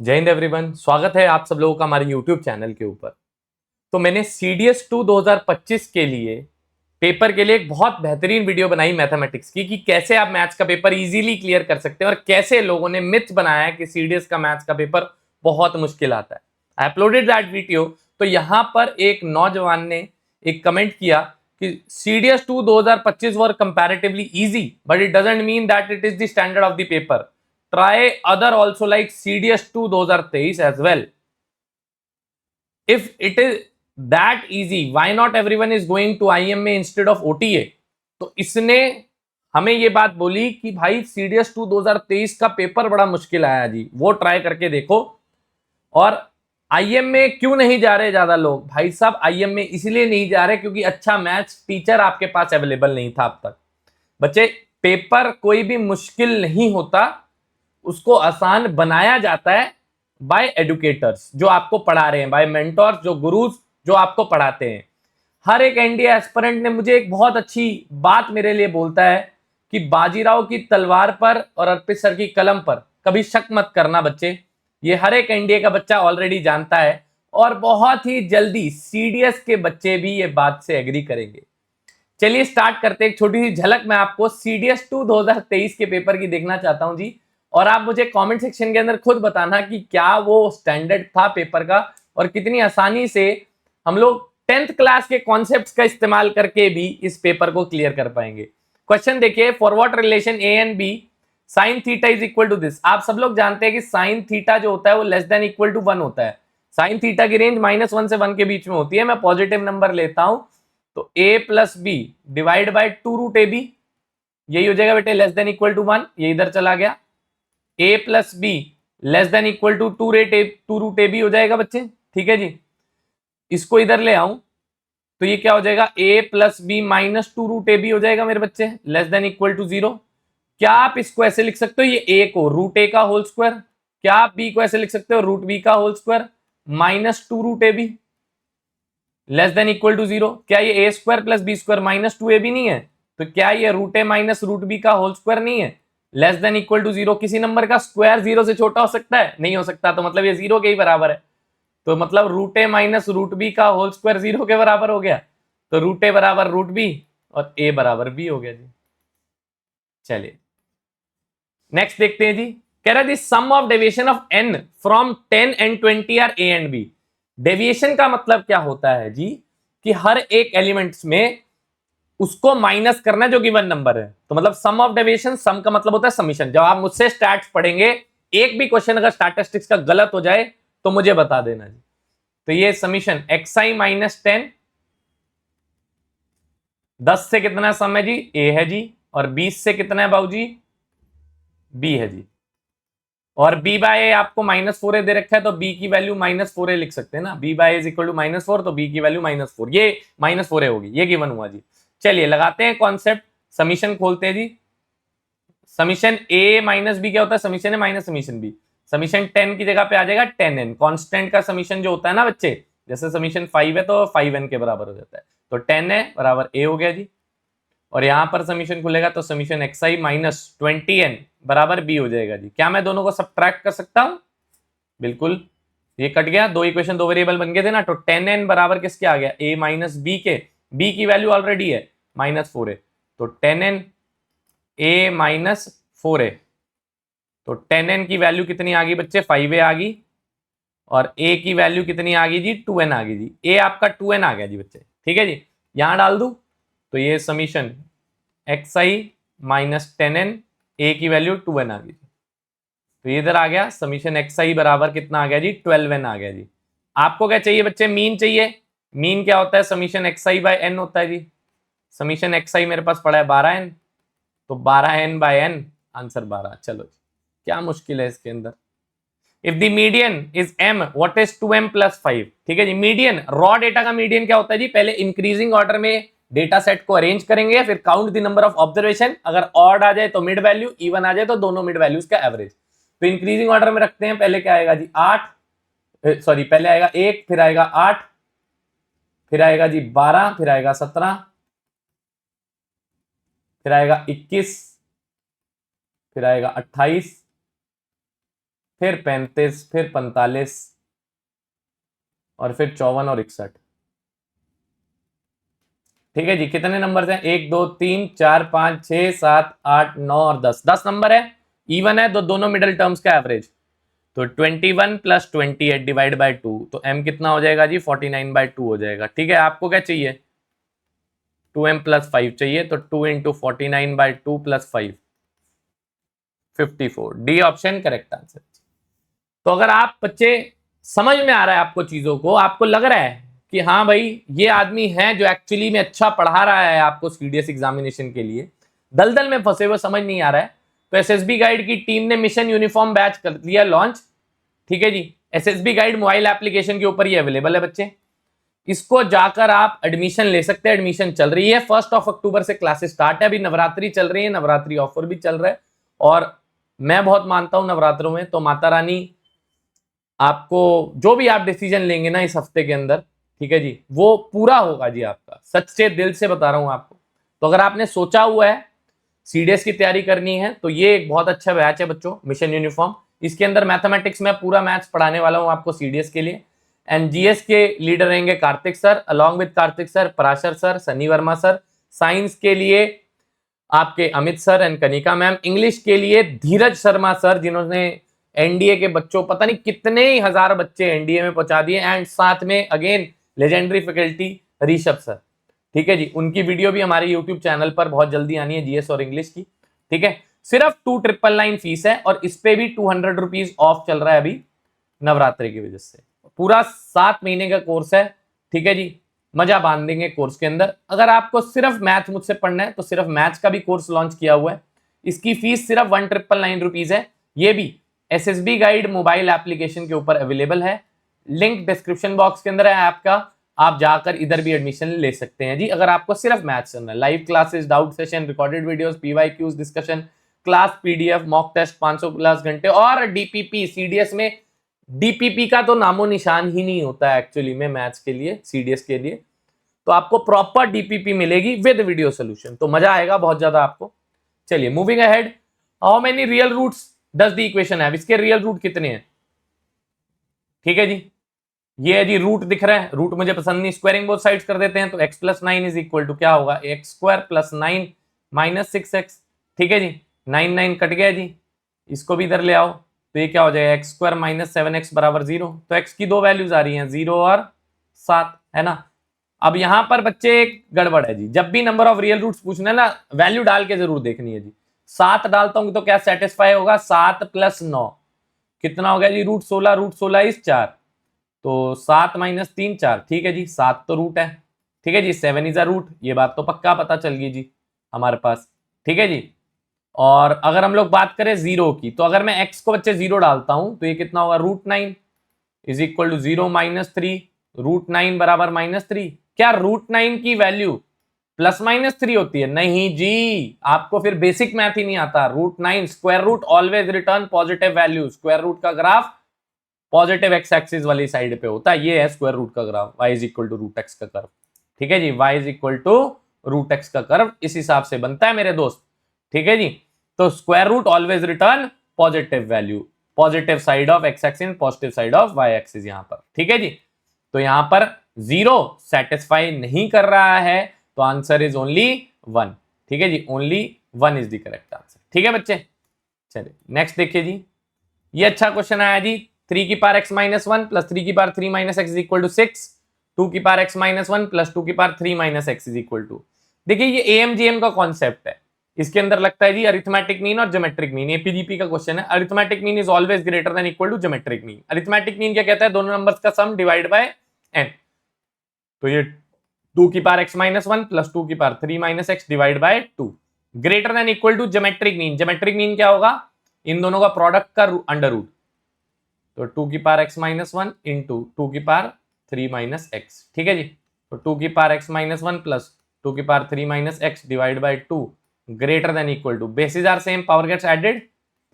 जय हिंद एवरीवन, स्वागत है आप सब लोगों का हमारे यूट्यूब चैनल के ऊपर। तो मैंने सीडीएस 2 2025 के लिए पेपर के लिए एक बहुत बेहतरीन वीडियो बनाई मैथमेटिक्स की कि कैसे आप मैथ्स का पेपर इजीली क्लियर कर सकते हैं और कैसे लोगों ने मिथ बनाया है कि सीडीएस का मैथ्स का पेपर बहुत मुश्किल आता है। I uploaded that video. तो यहाँ पर एक नौजवान ने एक कमेंट किया कि CDS 2 2025 were comparatively easy but it doesn't mean that it is the standard of the paper. Try other also like CDS2 2023 as well. If it is that easy, why not everyone is going to IMA instead of OTA? तो इसने हमें ये बात बोली कि भाई CDS2 2023 का paper बड़ा मुश्किल आया जी, वो ट्राई करके देखो। और IMA क्यों नहीं जा रहे ज्यादा लोग? भाई साहब IMA इसलिए नहीं जा रहे क्योंकि अच्छा मैथ्स टीचर आपके पास अवेलेबल नहीं था अब तक। बच्चे, पेपर कोई भी मुश्किल नहीं होता, उसको आसान बनाया जाता है बाय एडुकेटर्स जो आपको पढ़ा रहे हैं, बाय मेंटोर्स जो गुरुज जो आपको पढ़ाते हैं। हर एक एनडीए एस्पिरेंट ने मुझे एक बहुत अच्छी बात मेरे लिए बोलता है कि बाजीराव की तलवार पर और अर्पित सर की कलम पर कभी शक मत करना बच्चे। ये हर एक एनडीए का बच्चा ऑलरेडी जानता है और बहुत ही जल्दी सीडीएस के बच्चे भी ये बात से एग्री करेंगे। चलिए स्टार्ट करते हैं। एक छोटी सी झलक मैं आपको सीडीएस 2 2023 के पेपर की देखना चाहता हूं जी, और आप मुझे कमेंट सेक्शन के अंदर खुद बताना कि क्या वो स्टैंडर्ड था पेपर का और कितनी आसानी से हम लोग 10th क्लास के कॉन्सेप्ट्स का इस्तेमाल करके भी इस पेपर को क्लियर कर पाएंगे। क्वेश्चन देखिए, for what relation a and b sine theta is equal to this. आप सब लोग जानते हैं कि साइन थीटा जो होता है वो लेस देन इक्वल टू 1 होता है। साइन थीटा की रेंज -1 से 1 के बीच में होती है। मैं पॉजिटिव नंबर लेता हूं तो a plus b divide by 2√ab, यही हो जाएगा बेटे लेस देन इक्वल टू 1। ये इधर चला गया। a plus b less than equal to 2√ab हो जाएगा बच्चे, ठीक है जी। इसको इधर ले आऊं तो ये क्या हो जाएगा, a plus b minus 2√ab हो जाएगा मेरे बच्चे, लेस देन इक्वल टू 0। क्या आप इसको ऐसे लिख सकते हो, ये a को √a का होल स्क्वायर, क्या आप b को ऐसे लिख सकते हो √b का whole square minus 2√ab less than equal to 0। क्या ये a square plus b square minus 2ab नहीं है? तो क्या ये √a माइनस √b का होल स्क्वायर नहीं है? Less than equal to 0। किसी नंबर का स्क्वायर 0 से छोटा हो सकता है? नहीं हो सकता। तो मतलब ये 0 के ही बराबर है। तो मतलब √a माइनस √b का होल स्क्वायर 0 के बराबर हो गया। तो √a बराबर √b और a बराबर b हो गया जी। चलिए नेक्स्ट देखते हैं जी। कह रहा है the sum of deviation of n from 10 and 20 are a and b। Deviation का मतलब क्या होता है जी, कि हर एक एलिमेंट्स में उसको माइनस करना जो गिवन नंबर है। तो मतलब सम ऑफ डेविएशन, सम का मतलब होता है समीशन। जब आप मुझसे स्टैट्स पढ़ेंगे, एक भी क्वेश्चन अगर स्टैटिस्टिक्स का गलत हो जाए तो मुझे बता देना जी। तो ये समीशन xi माइनस 10, 10 से कितना सम है जी, a है जी, और 20 से कितना है बाबूजी, b है जी। और b बाय ए आपको -4a दे रखा है तो b की वैल्यू -4a लिख सकते हैं ना। b by is equal to -4 तो b की वैल्यू -4, ये -4a होगी, ये गिवन हुआ जी। चलिए लगाते हैं कॉन्सेप्ट, समीशन खोलते हैं जी। समीशन a माइनस बी क्या होता है, समीशन है माइनस समीशन b। समीशन 10 की जगह पे आ जाएगा 10n। कांस्टेंट का समीशन जो होता है ना बच्चे, जैसे समीशन 5 है तो 5n के बराबर हो जाता है। तो 10 है बराबर a हो गया जी। और यहां पर समीशन खुलेगा तो समीशन xi माइनस 20n बराबर b हो जाएगा जी। क्या मैं दोनों को सब्ट्रैक्ट कर सकता हूं? बिल्कुल, ये कट गया, दो इक्वेशन दो वेरिएबल बन गए थे ना। तो 10n बराबर किसके आ गया, a माइनस b के। b की वैल्यू ऑलरेडी है -4a, तो 10n a माइनस 4a। तो 10n की वैल्यू कितनी आ गई बच्चे, 5a आ गई। और a की वैल्यू कितनी आ गई जी, 2n आ गई जी। a आपका 2n आ गया जी बच्चे, ठीक है जी। यहां डाल दू तो ये summation xi minus 10n, a की वैल्यू 2n आ गई। तो ये इधर आ गया समीशन xi बराबर कितना आ गया जी, 12n आ गया जी। आपको क्या चाहिए बच्चे, मीन चाहिए। मीन क्या होता है, समीशन xi बाय n होता है जी। समीशन xi मेरे पास पड़ा है 12n, तो 12n बाय n, आंसर 12। चलो क्या मुश्किल है इसके अंदर। If the median is m, what is 2m plus 5। ठीक है जी। मीडियन, रॉ डेटा का मीडियन क्या होता है जी, पहले इंक्रीजिंग ऑर्डर में डेटा सेट को अरेंज करेंगे, फिर count the number of observation. अगर ऑड आ जाए तो मिड वैल्यू, इवन आ जाए तो दोनों मिड वैल्यूज का एवरेज। तो इंक्रीजिंग ऑर्डर में रखते हैं। पहले क्या आएगा जी 8, सॉरी पहले आएगा 1, फिर आएगा 8, फिर आएगा जी 12, फिर आएगा 17, फिर आएगा 21, फिर आएगा 28, फिर 35, फिर 45 और फिर 54 और 61। ठीक है जी, कितने नंबर हैं? 1 2 3 4 5 6 7 8 9 और 10। 10 नंबर है, इवन है, तो दोनों मिडिल टर्म्स का एवरेज। तो 21 प्लस 28 डिवाइड बाय 2, तो m कितना हो जाएगा जी? 49/2 हो जाएगा। ठीक है, आपको क्या चाहिए? 2m प्लस 5 चाहिए, तो 2 into 49/2 plus 5, 54। D option correct answer. तो अगर आप बच्चे समझ में आ रहा है आपको चीजों को, आपको लग रहा है कि हाँ भाई ये आदमी है जो एक्चुअली में अच्छा पढ़ा रहा है आपको सीडीएस एग्जामिनेशन के लिए, दलदल में फंसे हुए समझ नहीं आ रहा है, तो एसएसबी गाइड की टीम ने मिशन यूनिफॉर्म बैच कर दिया लॉन्च। ठीक है जी, एसएसबी गाइड मोबाइल एप्लीकेशन के ऊपर ही अवेलेबल है बच्चे, इसको जाकर आप एडमिशन ले सकते हैं। एडमिशन चल रही है, 1 अक्टूबर से क्लासेस स्टार्ट है। अभी नवरात्रि चल रही है, नवरात्रि ऑफर भी चल रहा है, और मैं बहुत मानता हूं नवरात्रों में, तो माता रानी आपको जो भी आप डिसीजन लेंगे ना इस हफ्ते के अंदर, ठीक है जी, वो पूरा होगा जी आपका, सच्चे दिल से बता रहा हूं आपको। तो अगर आपने सोचा हुआ है सीडीएस की तैयारी करनी है, तो ये एक बहुत अच्छा बैच है बच्चों, मिशन यूनिफॉर्म। इसके अंदर मैथमेटिक्स में पूरा मैथ्स पढ़ाने वाला हूं आपको सीडीएस के लिए। एंड जीएस के लीडर रहेंगे Kartik sir, along with Kartik sir Parashar sir, Sunny Verma sir. Science के लिए आपके Amit sir and Kanika ma'am. English के लिए धीरज शर्मा सर, जिन्होंने एनडीए के बच्चों पता नहीं कितने ही हजार बच्चे एनडीए में पहुंचा दिए। एंड साथ में again legendary faculty Rishabh sir. ठीक है जी, उनकी वीडियो भी हमारे यूट्यूब चैनल पर बहुत जल्दी आनी है, जीएस और इंग्लिश की। ठीक है, सिर्फ 2999 फीस है, और इस पे भी 200 रुपीज ऑफ चल रहा है अभी नवरात्रि की वजह से। पूरा 7 महीने का कोर्स है। ठीक है जी, मजा बांध देंगे कोर्स के अंदर। अगर आपको सिर्फ मैथ मुझसे पढ़ना है, तो सिर्फ मैथ्स का भी कोर्स लॉन्च किया हुआ है, इसकी फीस सिर्फ 1999 रुपीज है। ये भी एसएसबी गाइड मोबाइल एप्लीकेशन के ऊपर अवेलेबल है, लिंक डिस्क्रिप्शन बॉक्स के अंदर है ऐप का, आप जाकर इधर भी एडमिशन ले सकते हैं जी। अगर आपको सिर्फ मैथ्स करना है, live classes, doubt session, recorded videos, PYQs, discussion, class PDF, mock test, 500 plus घंटे, और डीपीपी। सीडीएस में डीपीपी का तो नामो निशान ही नहीं होता है एक्चुअली में मैथ्स के लिए, सीडीएस के लिए। तो आपको प्रॉपर डीपीपी मिलेगी विद वीडियो सोल्यूशन, तो मजा आएगा बहुत ज्यादा आपको। चलिए moving ahead, how many real roots does the equation है? इसके रियल रूट कितने हैं? ठीक है जी, ये है जी रूट दिख रहा है, रूट मुझे पसंद नहीं, स्क्वायरिंग बोथ साइड्स कर देते हैं। तो x plus 9 is equal to क्या होगा? X square plus 9 minus 6x। ठीक है जी, 9 9 कट गया जी, इसको भी इधर ले आओ, तो ये क्या हो जाएगा? एक्स स्क्वायर माइनस 7x बराबर 0। तो x की दो वैल्यूज आ रही हैं, 0 और 7, है ना। अब यहां पर बच्चे एक गड़बड़ है जी, जब भी नंबर ऑफ रियल रूट्स पूछना है ना, वैल्यू डाल के जरूर देखनी है जी। 7 डालता हूं तो क्या सेटिस्फाई होगा? 7 प्लस 9 कितना हो गया जी? रूट 16, रूट 16 इस 4, तो 7 माइनस 3 4। ठीक है जी, 7 तो रूट है। ठीक है जी, 7 इज अ रूट, ये बात तो पक्का पता चल गई जी हमारे पास। ठीक है जी, और अगर हम लोग बात करें जीरो की, तो अगर मैं x को बच्चे 0 डालता हूं, तो ये कितना होगा? Root 9 is equal to 0 minus 3, root 9 बराबर -3। क्या रूट 9 की वैल्यू प्लस माइनस 3 होती है? नहीं जी, आपको फिर बेसिक मैथ ही नहीं आता। Root 9 square root always return positive value. Square root का ग्राफ पॉजिटिव एक्स एक्सिस वाली साइड पे होता है, ये है स्क्वायर रूट का graph, y is equal to root x का कर्व। ठीक है जी, y is equal to root x का कर्व इस हिसाब से बनता है मेरे दोस्त। ठीक है जी, तो square root always return positive value, positive side of x axis, positive side of y axis यहां पर। ठीक है जी, तो यहां पर 0 सेटिस्फाई नहीं कर रहा है, तो आंसर इज ओनली 1। ठीक है जी, only 1 is the correct answer. ठीक है बच्चे, चलिए नेक्स्ट देखिए जी, ये अच्छा क्वेश्चन आया जी। 3 की पावर x माइनस 1 प्लस 3 की power 3 minus x is equal to 6, 2 की पावर x माइनस 1 प्लस 2 की power 3 minus x is equal to. देखिए ये एएमजीएम का कॉन्सेप्ट है, इसके अंदर लगता है जी अरिथमेटिक मीन और ज्योमेट्रिक मीन। एपीजीपी का क्वेश्चन है, arithmetic mean is always greater than equal to geometric mean. Arithmetic mean क्या कहता है? दोनों नंबर्स का सम डिवाइड बाय n। तो ये 2 की पावर x माइनस 1 प्लस 2 की power 3 minus x divide by 2 greater than equal to geometric mean. Geometric mean क्या होगा? इन दोनों का प्रोडक्ट का अंडर रूट। तो 2 की पावर x माइनस 1 इंटू 2 की पावर 3 माइनस एक्स। ठीक है जी, तो 2 की पावर x माइनस 1 प्लस 2 की power 3 minus x divide by 2 greater than equal to, bases are same, power gets added,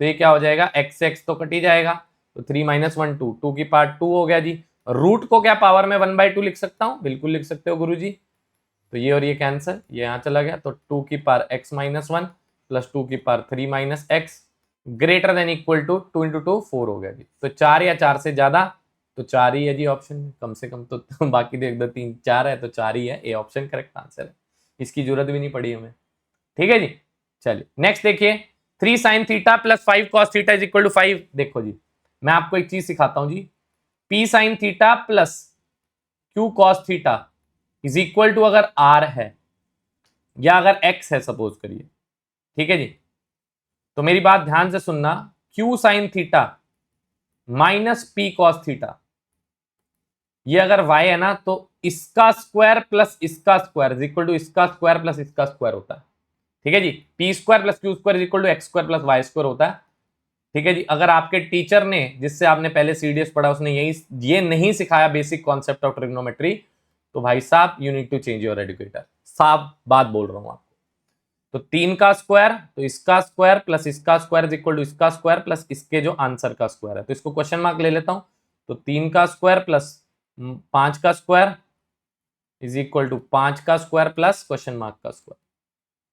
तो ये क्या हो जाएगा? x x तो कट ही जाएगा, तो 3 माइनस 1 2, 2 की पावर 2 हो गया जी। रूट को क्या पावर में 1/2 लिख सकता हूँ? बिल्कुल लिख सकते हो गुरुजी। तो ये और ये कैंसर, ये यहाँ चला गया, तो 2 की पावर x माइनस 1 प्लस 2 की power 3 minus x greater than equal to 2 into 2 4 हो गया जी। तो 4 या 4 से ज्यादा तो 4 ही है जी ऑप्शन में, कम से कम तो बाकी तो 1 2 3 4 है तो 4 ही है, ए ऑप्शन करेक्ट आंसर है, इसकी जरूरत भी नहीं पड़ी हमें। ठीक है जी, चलिए नेक्स्ट देखिए, 3 sin theta plus 5 cos theta is equal to 5। देखो जी मैं आपको एक चीज सिखाता हूं जी, p sin theta plus q cos theta is equal to अगर r है या अगर x है सपोज करिए, ठीक है जी, तो मेरी बात ध्यान से सुनना, q sin theta minus p cos theta, ये अगर y है ना तो इसका स्क्वायर प्लस इसका स्क्वायर इज इक्वल टू इसका स्क्वायर प्लस इसका स्क्वायर होता है। ठीक है जी, p square plus q square is equal to x square plus y square होता है। ठीक है जी, अगर आपके टीचर ने जिससे आपने पहले सीडीएस पढ़ा उसने ये नहीं सिखाया बेसिक कॉन्सेप्ट ऑफ ट्रिग्नोमेट्री, तो भाई साहब you need to change your educator, साफ बात बोल रहा हूं आपको। तो 3 का स्क्वायर तो इसका स्क्वायर प्लस इसका स्क्वायर इज इक्वल टू इसका स्क्वायर प्लस इसके जो आंसर का स्क्वायर है, तो इसको क्वेश्चन मार्क ले लेता हूं। तो 3 का स्क्वायर प्लस 5 का स्क्वायर इज इक्वल टू 5 का स्क्वायर प्लस क्वेश्चन मार्क का स्क्वायर।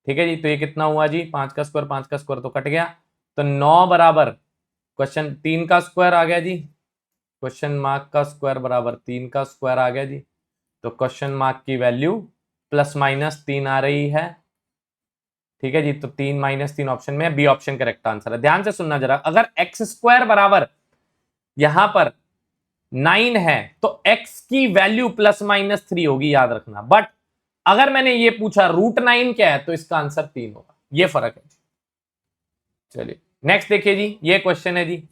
ठीक है जी, तो ये कितना हुआ जी, 5 का स्क्वायर तो कट गया, तो 9 बराबर क्वेश्चन 3 का स्क्वायर आ गया जी, क्वेश्चन मार्क का स्क्वायर बराबर 3 का स्क्वायर आ गया जी। तो क्वेश्चन मार्क की वैल्यू प्लस माइनस 3 आ रही है। ठीक है जी, तो 3 माइनस 3 ऑप्शन में, बी ऑप्शन करेक्ट आंसर है। ध्यान से सुनना जरा, अगर एक्स स्क्वायर बराबर यहां पर 9 है तो x की वैल्यू प्लस माइनस 3 होगी, याद रखना। बट अगर मैंने ये पूछा रूट 9 क्या है तो इसका आंसर 3 होगा, ये फर्क है। चलिए नेक्स्ट देखिए जी, ये क्वेश्चन है जी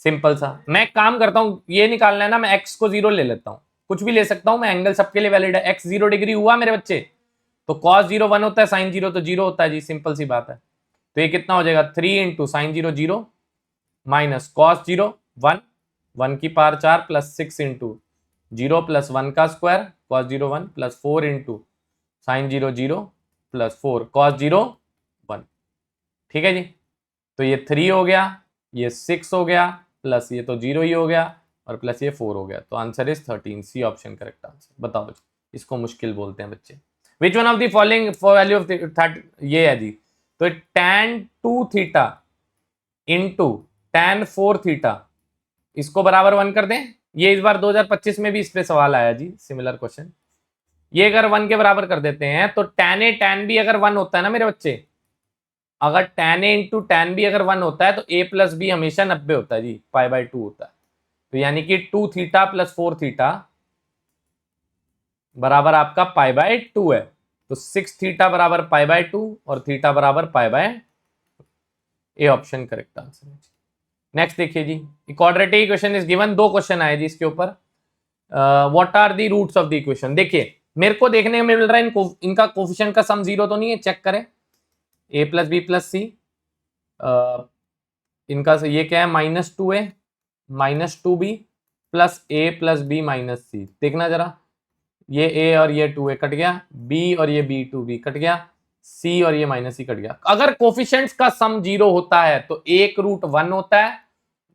सिंपल सा, मैं एक काम करता हूं, ये निकालना है ना, मैं x को 0 ले लेता हूं, कुछ भी ले सकता हूं मैं, एंगल सबके लिए वैलिड है। x 0 डिग्री हुआ मेरे बच्चे, तो cos 0 1 होता है, sin 0 तो 0 होता है जी, सिंपल सी बात है। तो ये कितना हो जाएगा, 3 इंटू साइन 0 0 माइनस कॉस 0 1 1 की पावर 4 प्लस 6 इंटू 0 प्लस 1 का square cos 0 1 plus 4 into sine 0 0 plus 4 cos 0 1। ठीक है जी, तो ये 3 हो गया, ये 6 हो गया, प्लस ये तो 0 ही हो गया, और प्लस ये 4 हो गया, तो answer is 13, C option correct answer. बताओ जी, इसको मुश्किल बोलते हैं बच्चे। Which one of the following for value of ये है जी, तो tan 2 theta into tan 4 theta, इसको बराबर 1 कर दें। ये इस बार 2025 में भी इस पे सवाल आया जी, सिमिलर क्वेश्चन। ये अगर 1 के बराबर कर देते हैं तो tan a tan b अगर 1 होता है ना मेरे बच्चे, अगर tan a into tan b अगर 1 होता है तो a प्लस बी हमेशा 90 होता है जी, π/2 होता है। तो यानी कि 2 थीटा प्लस 4 थीटा बराबर आपका π/2 है, तो 6 थीटा बराबर π/2 और थीटा बराबर π/, ए ऑप्शन करेक्ट आंसर है। नेक्स्ट देखिए जी, quadratic equation is given, 2 question आए जी इसके ऊपर। What are the roots of the equation, देखिए मेरे को देखने में मिल रहा है इनका कोफिशिएंट का सम 0 तो नहीं है, चेक करें। a plus b plus c, इनका ये क्या है, -2a minus 2b plus a plus b minus c. देखना जरा, ये a और ये 2a कट गया, b और ये b 2b कट गया, c और ये माइनस c कट गया। अगर कोफिशिएंट्स का सम 0 होता है तो एक रूट 1 होता है,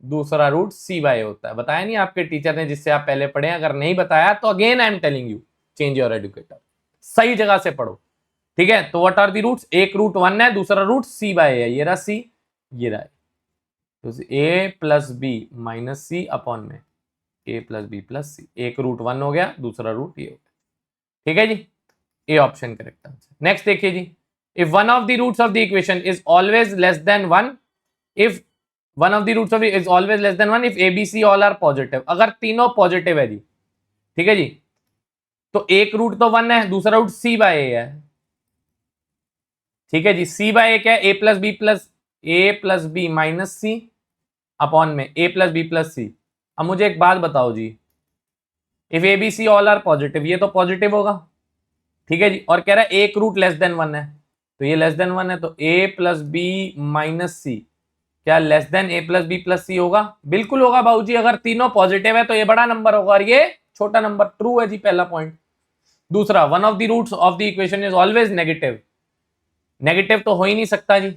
दूसरा रूट c/a होता है। बताया नहीं आपके टीचर ने जिससे आप पहले पढ़े, अगर नहीं बताया तो again I am telling you, change your educator, सही जगह से पढ़ो। ठीक है, तो व्हाट आर दी रूट्स, एक रूट 1 है, दूसरा रूट c/a है, ये रहा c, ये रहा, तो a plus b minus c upon में a plus b plus c, एक रूट 1 हो गया, दूसरा रूट ये हो गया। ठीक है जी, A option correct answer. Next देखिए जी, if one of the roots of the equation is always less than 1, if one of the roots of is always less than 1 if A B C all are positive, अगर तीनों positive है जी, ठीक है जी, तो एक रूट तो 1 है, दूसरा रूट c/a है। ठीक है जी, c/a क्या है, a plus b minus c upon में a plus b plus c. अब मुझे एक बात बताओ जी, if A B C all are positive, ये तो पॉजिटिव होगा, ठीक है जी, और कह रहा है एक रूट लेस देन 1 है, तो ये लेस देन 1 है, तो a plus b minus c क्या less than a plus b plus c होगा, बिल्कुल होगा बाबूजी। अगर तीनों पॉजिटिव है तो ये बड़ा नंबर होगा और ये छोटा नंबर, ट्रू है जी पहला पॉइंट। दूसरा, one of the roots of the equation is always negative, negative तो हो ही नहीं सकता जी,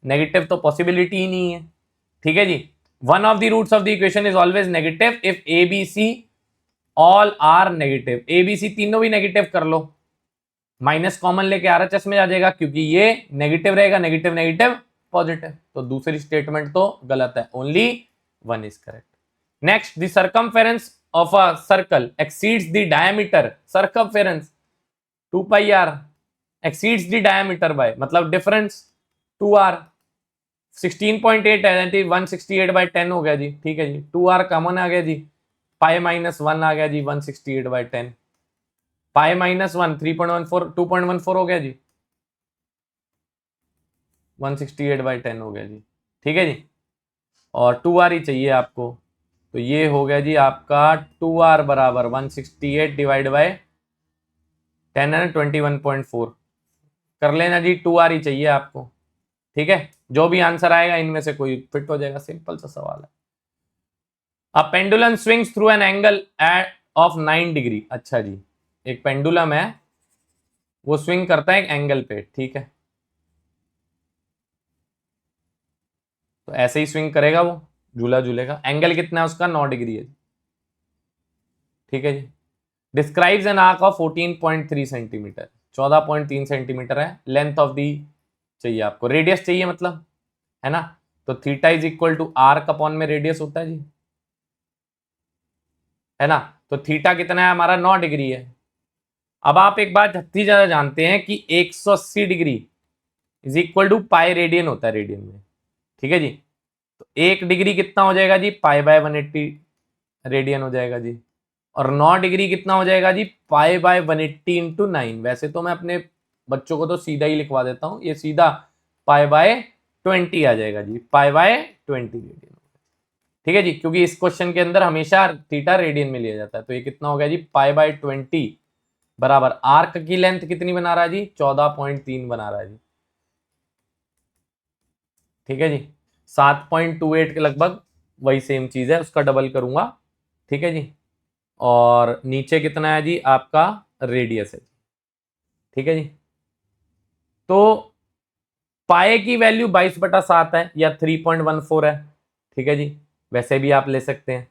नेगेटिव तो पॉसिबिलिटी ही नहीं है। ठीक है जी, one of the roots of the equation is always negative if A B C all are negative, A B C तीनों भी नेगेटिव कर लो, माइनस कॉमन लेके RHS में आ जाएगा, क्योंकि ये नेगेटिव रहेगा, नेगेटिव नेगेटिव पॉजिटिव, तो दूसरी स्टेटमेंट तो गलत है, only 1 is correct. Next, the circumference of a circle exceeds the diameter, circumference 2 pi r exceeds the diameter by, मतलब डिफरेंस 2r, 16.8 है, 168/10 हो गया जी। ठीक है जी, 2r कॉमन आ गया जी, पाई माइनस 1 आ गया जी, 168/10, पाई माइनस 1 3.14 2.14 हो गया जी, 168/10 हो गया जी। ठीक है जी, और 2r ही चाहिए आपको, तो ये हो गया जी आपका 2r बराबर 168 डिवाइड बाय 10 है, 21.4 कर लेना जी, 2r ही चाहिए आपको। ठीक है, जो भी आंसर आएगा इनमें से कोई फिट हो जाएगा, सिंपल सा सवाल है। A pendulum swings through an angle of 9 degree. अच्छा जी, एक पेंडुलम है, वो स्विंग करता है एक एंगल पे, ठीक है, तो ऐसे ही स्विंग करेगा वो, झूला झूलेगा, एंगल कितना है उसका, 9 डिग्री है। ठीक है जी, describes an arc of 14.3 centimetre, 14.3 centimetre है लेंथ ऑफ दी, चाहिए आपको, रेडियस चाहिए मतलब, है ना, तो theta is equal to arc upon में रेडियस होता है जी, है ना, तो थीटा कितना है हमारा, 9 डिग्री है। अब आप एक बात अति ज्यादा जानते हैं कि 180 degree is equal to pi radian होता है रेडियन में। ठीक है जी, तो 1 डिग्री कितना हो जाएगा जी, पाई बाय 180 रेडियन हो जाएगा जी, और 9 डिग्री कितना हो जाएगा जी, पाई बाय 180 इंटू 9। वैसे तो मैं अपने बच्चों को तो सीधा ही लिखवा देता हूं, ये सीधा पाई बाय 20 आ जाएगा जी, पाई बाय 20 रेडियन। ठीक है जी, क्योंकि इस क्वेश्चन के अंदर हमेशा थीटा रेडियन में लिया जाता है, तो ये कितना हो गया जी, पाई बाय 20 बराबर आर्क की लेंथ कितनी बना रहा है जी, 14.3 बना रहा है जी। ठीक है जी, 7.28 के लगभग वही सेम चीज है, उसका डबल करूंगा। ठीक है जी, और नीचे कितना है जी आपका रेडियस है। ठीक है जी, तो पाए की वैल्यू 22/7 है या 3.14 है। ठीक है जी, वैसे भी आप ले सकते हैं।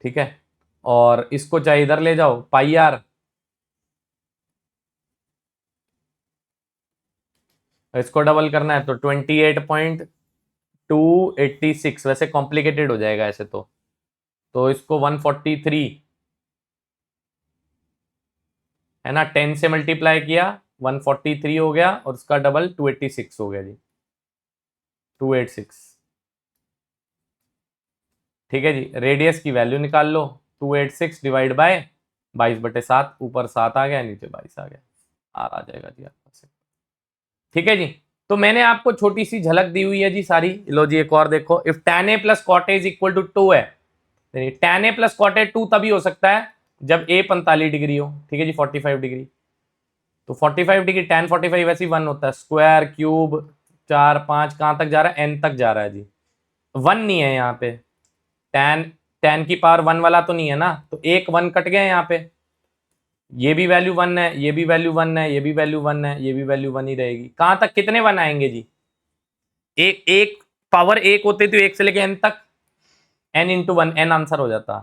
ठीक है, और इसको चाहे इधर ले जाओ, पाई आर, इसको डबल करना है तो 28.286, वैसे कॉम्प्लिकेटेड हो जाएगा ऐसे तो इसको 143 है ना, 10 से मल्टीप्लाई किया 143 हो गया, और उसका डबल 286 हो गया जी, 286। ठीक है जी, रेडियस की वैल्यू निकाल लो, 286 डिवाइड बाय 22/7, ऊपर 7 आ गया, नीचे 22 आ गया, आर आ जाएगा जी आपका से। ठीक है जी, तो मैंने आपको छोटी सी झलक दी हुई है जी सारी, लो जी एक और देखो, if tan a plus cot a is equal to 2 है, tan a plus cot a 2 तभी हो सकता है जब a 45 डिग्री हो। ठीक है जी, 45 डिग्री, तो 45 डिग्री tan 45 वैसे ही 1 होता है, स्क्वायर क्यूब 4 5 कहां तक जा रहा है, n तक जा रहा है जी, 1 नहीं है यहाँ पे, tan tan की पावर 1 वाला तो नहीं है ना, तो एक 1 कट गया यहाँ पे, ये भी वैल्यू 1 है, ये भी वैल्यू 1 है, ये भी वैल्यू 1 है, ये भी वैल्यू 1 ही रहेगी, कहां तक कितने 1 आएंगे जी, एक एक पावर एक होते तो एक से लेके n तक, n इंटू 1 n आंसर हो जाता।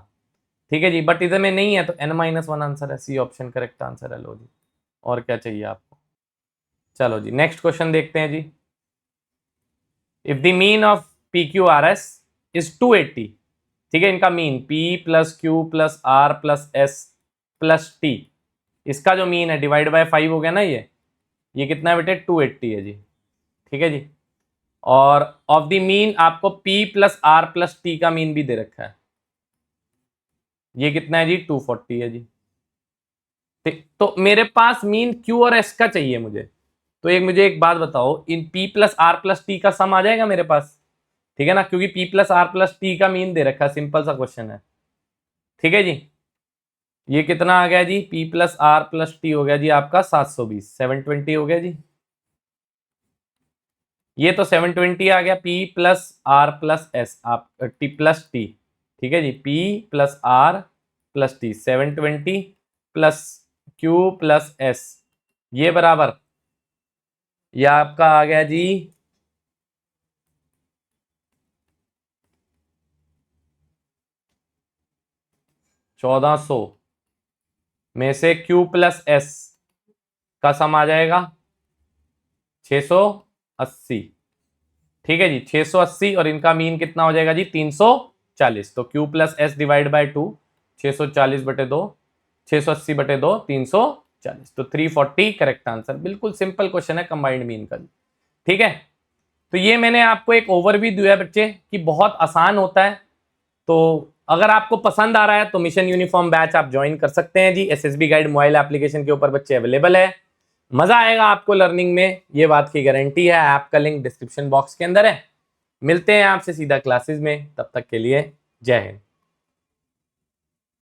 ठीक है जी, बट इधर में नहीं है तो n-1 आंसर है, सी ऑप्शन करेक्ट आंसर है। लो जी, और क्या चाहिए आपको, चलो जी नेक्स्ट क्वेश्चन देखते हैं जी। If the mean of p q r s is 280, ठीक है, इनका mean p plus q plus r plus s plus t, इसका जो मीन है डिवाइड बाय 5 हो गया ना, ये कितना है बेटे, 280 है जी। ठीक है जी, और ऑफ द मीन आपको p plus r plus t का मीन भी दे रखा है, ये कितना है जी, 240 है जी। तो मेरे पास मीन q और s का चाहिए मुझे, तो मुझे एक बात बताओ, इन p plus r plus t का सम आ जाएगा मेरे पास, ठीक है ना, क्योंकि p plus r plus t का मीन दे रखा है, सिंपल सा क्वेश्चन है। ठीक है जी, ये कितना आ गया जी, p plus r plus t हो गया जी आपका 720, 720 हो गया जी, ये तो 720 आ गया, p plus r plus s आप टी प्लस टी। ठीक है जी, p plus r plus t 720 plus q plus s, ये बराबर, ये आपका आ गया जी 1400 में से q प्लस एस का सम आ जाएगा 680। ठीक है जी, 680 और इनका मीन कितना हो जाएगा जी 340। तो Q plus S divide by 2, 640/2, 680/2, 340, तो 340 करेक्ट आंसर। बिल्कुल सिंपल क्वेश्चन है कंबाइंड मीन का। ठीक है, तो ये मैंने आपको एक ओवरव्यू दिया है बच्चे कि बहुत आसान होता है। तो अगर आपको पसंद आ रहा है तो मिशन यूनिफॉर्म बैच आप ज्वाइन कर सकते हैं जी। एसएसबी गाइड मोबाइल एप्लीकेशन के ऊपर बच्चे अवेलेबल है। मजा आएगा आपको लर्निंग में, ये बात की गारंटी है। ऐप का लिंक डिस्क्रिप्शन बॉक्स के अंदर है। मिलते हैं आपसे सीधा क्लासेस में, तब तक के लिए जय हिंद।